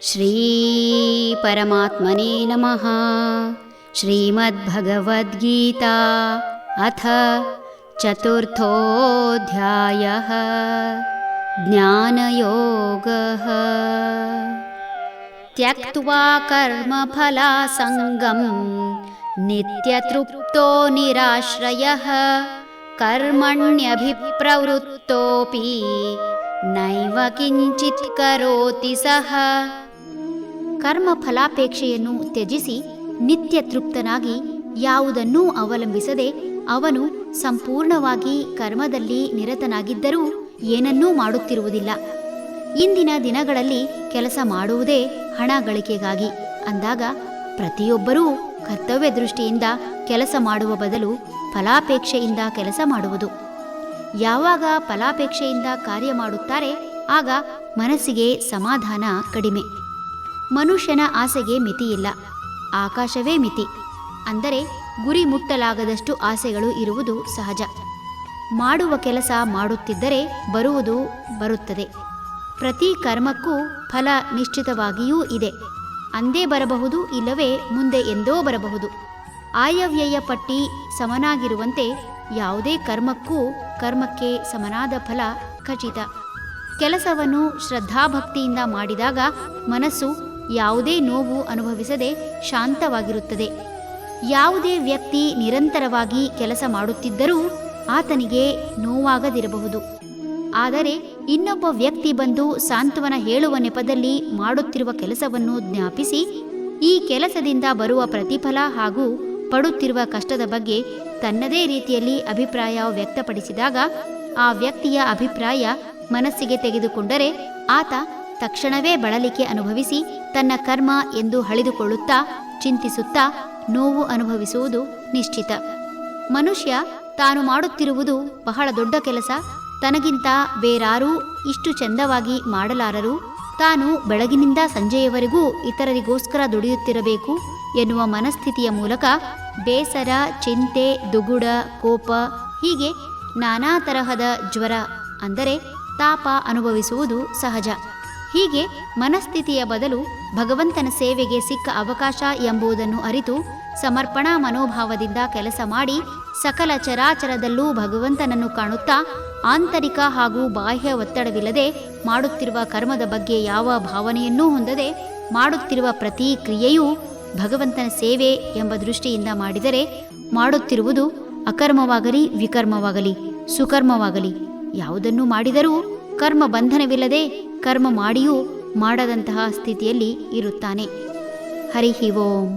ಶ್ರೀ ಪರಮಾತ್ಮನೇ ನಮಃ. ಶ್ರೀಮದ್ಭಗವದ್ಗೀತಾ ಅಥ ಚತುರ್ಥೋಧ್ಯಾಯಃ ಜ್ಞಾನಯೋಗಃ. ತ್ಯಕ್ತ್ವಾ ಕರ್ಮಫಲಾಸಂಗಂ ನಿತ್ಯತೃಪ್ತೋ ನಿರಾಶ್ರಯಃ ಕರ್ಮಣ್ಯಭಿಪ್ರವೃತ್ತೋಪಿ ನೈವ ಕಿಂಚಿತ್ ಕರೋತಿ ಸಹ. ಕರ್ಮ ಫಲಾಪೇಕ್ಷೆಯನ್ನು ತ್ಯಜಿಸಿ ನಿತ್ಯ ತೃಪ್ತನಾಗಿ ಯಾವುದನ್ನೂ ಅವಲಂಬಿಸದೆ ಅವನು ಸಂಪೂರ್ಣವಾಗಿ ಕರ್ಮದಲ್ಲಿ ನಿರತನಾಗಿದ್ದರೂ ಏನನ್ನೂ ಮಾಡುತ್ತಿರುವುದಿಲ್ಲ. ಇಂದಿನ ದಿನಗಳಲ್ಲಿ ಕೆಲಸ ಮಾಡುವುದೇ ಹಣ ಗಳಿಕೆಗಾಗಿ ಅಂದಾಗ ಪ್ರತಿಯೊಬ್ಬರೂ ಕರ್ತವ್ಯ ದೃಷ್ಟಿಯಿಂದ ಕೆಲಸ ಮಾಡುವ ಬದಲು ಫಲಾಪೇಕ್ಷೆಯಿಂದ ಕೆಲಸ ಮಾಡುವುದು. ಯಾವಾಗ ಫಲಾಪೇಕ್ಷೆಯಿಂದ ಕಾರ್ಯ ಮಾಡುತ್ತಾರೆ ಆಗ ಮನಸ್ಸಿಗೆ ಸಮಾಧಾನ ಕಡಿಮೆ. ಮನುಷ್ಯನ ಆಸೆಗೆ ಮಿತಿಯಿಲ್ಲ, ಆಕಾಶವೇ ಮಿತಿ. ಅಂದರೆ ಗುರಿ ಮುಟ್ಟಲಾಗದಷ್ಟು ಆಸೆಗಳು ಇರುವುದು ಸಹಜ. ಮಾಡುವ ಕೆಲಸ ಮಾಡುತ್ತಿದ್ದರೆ ಬರುವುದು ಬರುತ್ತದೆ. ಪ್ರತಿ ಕರ್ಮಕ್ಕೂ ಫಲ ನಿಶ್ಚಿತವಾಗಿಯೂ ಇದೆ. ಅಂದೇ ಬರಬಹುದು, ಇಲ್ಲವೇ ಮುಂದೆ ಎಂದೋ ಬರಬಹುದು. ಆಯವ್ಯಯ ಪಟ್ಟಿ ಸಮನಾಗಿರುವಂತೆ ಯಾವುದೇ ಕರ್ಮಕ್ಕೆ ಸಮನಾದ ಫಲ ಖಚಿತ. ಕೆಲಸವನ್ನು ಶ್ರದ್ಧಾಭಕ್ತಿಯಿಂದ ಮಾಡಿದಾಗ ಮನಸ್ಸು ಯಾವುದೇ ನೋವು ಅನುಭವಿಸದೆ ಶಾಂತವಾಗಿರುತ್ತದೆ. ಯಾವುದೇ ವ್ಯಕ್ತಿ ನಿರಂತರವಾಗಿ ಕೆಲಸ ಮಾಡುತ್ತಿದ್ದರೂ ಆತನಿಗೆ ನೋವಾಗದಿರಬಹುದು. ಆದರೆ ಇನ್ನೊಬ್ಬ ವ್ಯಕ್ತಿ ಬಂದು ಸಾಂತ್ವನ ಹೇಳುವ ನೆಪದಲ್ಲಿ ಮಾಡುತ್ತಿರುವ ಕೆಲಸವನ್ನು ಜ್ಞಾಪಿಸಿ ಈ ಕೆಲಸದಿಂದ ಬರುವ ಪ್ರತಿಫಲ ಹಾಗೂ ಪಡುತ್ತಿರುವ ಕಷ್ಟದ ಬಗ್ಗೆ ತನ್ನದೇ ರೀತಿಯಲ್ಲಿ ಅಭಿಪ್ರಾಯ ವ್ಯಕ್ತಪಡಿಸಿದಾಗ ಆ ವ್ಯಕ್ತಿಯ ಅಭಿಪ್ರಾಯ ಮನಸ್ಸಿಗೆ ತೆಗೆದುಕೊಂಡರೆ ಆತ ತಕ್ಷಣವೇ ಬಳಲಿಕೆ ಅನುಭವಿಸಿ ತನ್ನ ಕರ್ಮ ಎಂದು ಹಳಿದುಕೊಳ್ಳುತ್ತಾ ಚಿಂತಿಸುತ್ತಾ ನೋವು ಅನುಭವಿಸುವುದು ನಿಶ್ಚಿತ. ಮನುಷ್ಯ ತಾನು ಮಾಡುತ್ತಿರುವುದು ಬಹಳ ದೊಡ್ಡ ಕೆಲಸ, ತನಗಿಂತ ಬೇರಾರೂ ಇಷ್ಟು ಚೆಂದವಾಗಿ ಮಾಡಲಾರರು, ತಾನು ಬೆಳಗಿನಿಂದ ಸಂಜೆಯವರೆಗೂ ಇತರರಿಗೋಸ್ಕರ ದುಡಿಯುತ್ತಿರಬೇಕು ಎನ್ನುವ ಮನಸ್ಥಿತಿಯ ಮೂಲಕ ಬೇಸರ, ಚಿಂತೆ, ದುಗುಡ, ಕೋಪ ಹೀಗೆ ನಾನಾ ತರಹದ ಜ್ವರ ಅಂದರೆ ತಾಪ ಅನುಭವಿಸುವುದು ಸಹಜ. ಹೀಗೆ ಮನಸ್ಥಿತಿಯ ಬದಲು ಭಗವಂತನ ಸೇವೆಗೆ ಸಿಕ್ಕ ಅವಕಾಶ ಎಂಬುದನ್ನು ಅರಿತು ಸಮರ್ಪಣಾ ಮನೋಭಾವದಿಂದ ಕೆಲಸ ಮಾಡಿ ಸಕಲ ಚರಾಚರದಲ್ಲೂ ಭಗವಂತನನ್ನು ಕಾಣುತ್ತಾ ಆಂತರಿಕ ಹಾಗೂ ಬಾಹ್ಯ ಒತ್ತಡವಿಲ್ಲದೆ ಮಾಡುತ್ತಿರುವ ಕರ್ಮದ ಬಗ್ಗೆ ಯಾವ ಭಾವನೆಯನ್ನೂ ಹೊಂದದೆ ಮಾಡುತ್ತಿರುವ ಪ್ರತಿ ಕ್ರಿಯೆಯೂ ಭಗವಂತನ ಸೇವೆ ಎಂಬ ದೃಷ್ಟಿಯಿಂದ ಮಾಡಿದರೆ ಮಾಡುತ್ತಿರುವುದು ಅಕರ್ಮವಾಗಲಿ ವಿಕರ್ಮವಾಗಲಿ ಸುಕರ್ಮವಾಗಲಿ ಯಾವುದನ್ನು ಮಾಡಿದರೂ ಕರ್ಮ ಬಂಧನವಿಲ್ಲದೆ ಕರ್ಮ ಮಾಡಿಯೂ ಮಾಡದಂತಹ ಸ್ಥಿತಿಯಲ್ಲಿ ಇರುತ್ತಾನೆ. ಹರಿ ಓಂ.